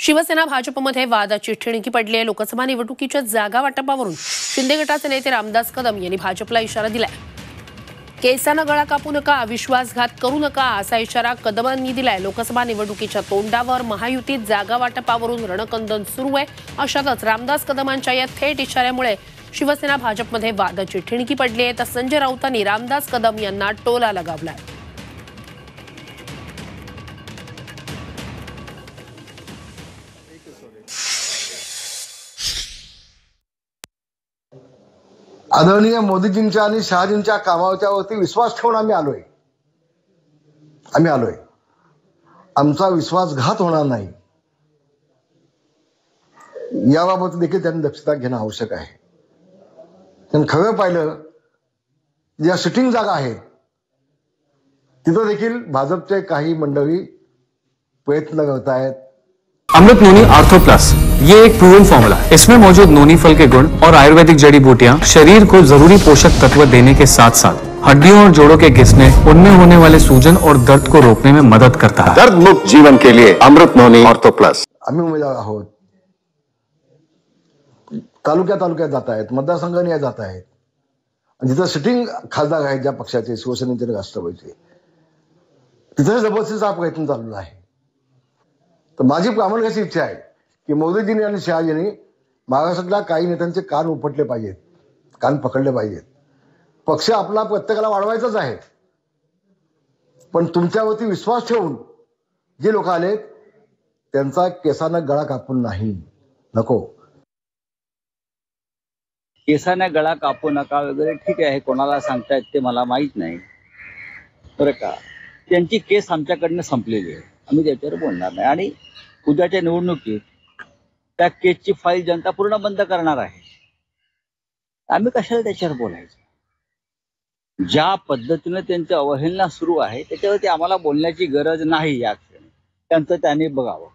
शिवसेना भाजपमध्ये वादाची ठिणगी पडली आहे। लोकसभा निवडणुकीच्या जागा वाटपावरून शिंदे गटाचे नेते रामदास कदम यांनी भाजपला इशारा दिलाय। केसानं गळा कापू नका, विश्वासघात करू नका असा इशारा कदमांनी दिलाय। लोकसभा निवडणुकीच्या तोंडावर महायुतीत जागा वाटपावरून रणकंदन सुरू आहे। अशातच रामदास कदमांच्या या थेट इशाऱ्यामुळे शिवसेना भाजपमध्ये वादाची ठिणगी पडली आहे। तर संजय राऊतांनी रामदास कदम यांना टोला लगावलाय। आदरणीय मोदीजींच्या आणि शहाजींच्या कामावरती विश्वास ठेवून आम्ही आलोय। आमचा विश्वासघात होणार नाही याबाबत देखील त्यांनी दक्षता घेणं आवश्यक आहे। पण खरं पाहिलं, ज्या सिटिंग जागा आहेत तिथं देखील भाजपचे काही मंडळी प्रयत्न करतायत। अमृत नोनी आर्थो प्लस ये एक प्रूवन फॉर्मूला है। इसमें मौजूद नोनी फल के गुण और आयुर्वेदिक जड़ी बूटियां शरीर को जरूरी पोषक तत्व देने के साथ साथ हड्डियों और जोड़ों के घिसने, उनमें होने वाले सूजन और दर्द को रोकने में मदद करता है। दर्द मुक्त जीवन के लिए अमृत नोनी आर्थो प्लस। आम्ही उमेदवार आहोत, तालुक्यात जात आहेत, मतदारसंघाने जात आहेत, जिथं सिटिंग खासदार आहेत ज्या पक्षाचे, शिवसेनेचे, राष्ट्रवादीचे, तिथे जबरदस्तीचा प्रयत्न चालू आहे। तर माझी प्रामाणिक अशी इच्छा आहे की मोदीजींनी आणि शहाजींनी महाराष्ट्रातल्या काही नेत्यांचे कान उपटले पाहिजेत, कान पकडले पाहिजेत। पक्ष आपला प्रत्येकाला वाढवायचाच आहे, पण तुमच्यावरती विश्वास ठेवून जे लोक आलेत त्यांचा केसानं गळा कापून नाही, नको। केसानं गळा कापू नका वगैरे ठीक आहे, कोणाला सांगतायत ते मला माहित नाही बरं का। त्यांची केस आमच्याकडनं संपलेली आहे, आम्ही त्याच्यावर बोलणार नाही। आणि उद्याच्या निवडणुकीत त्या केसची फाईल जनता पूर्ण बंद करणार आहे, आम्ही कशाला त्याच्यावर बोलायचं। ज्या पद्धतीने त्यांची अवहेलना सुरू आहे त्याच्यावरती आम्हाला बोलण्याची गरज नाही। या क्षणी त्यांचं त्यांनी बघावं।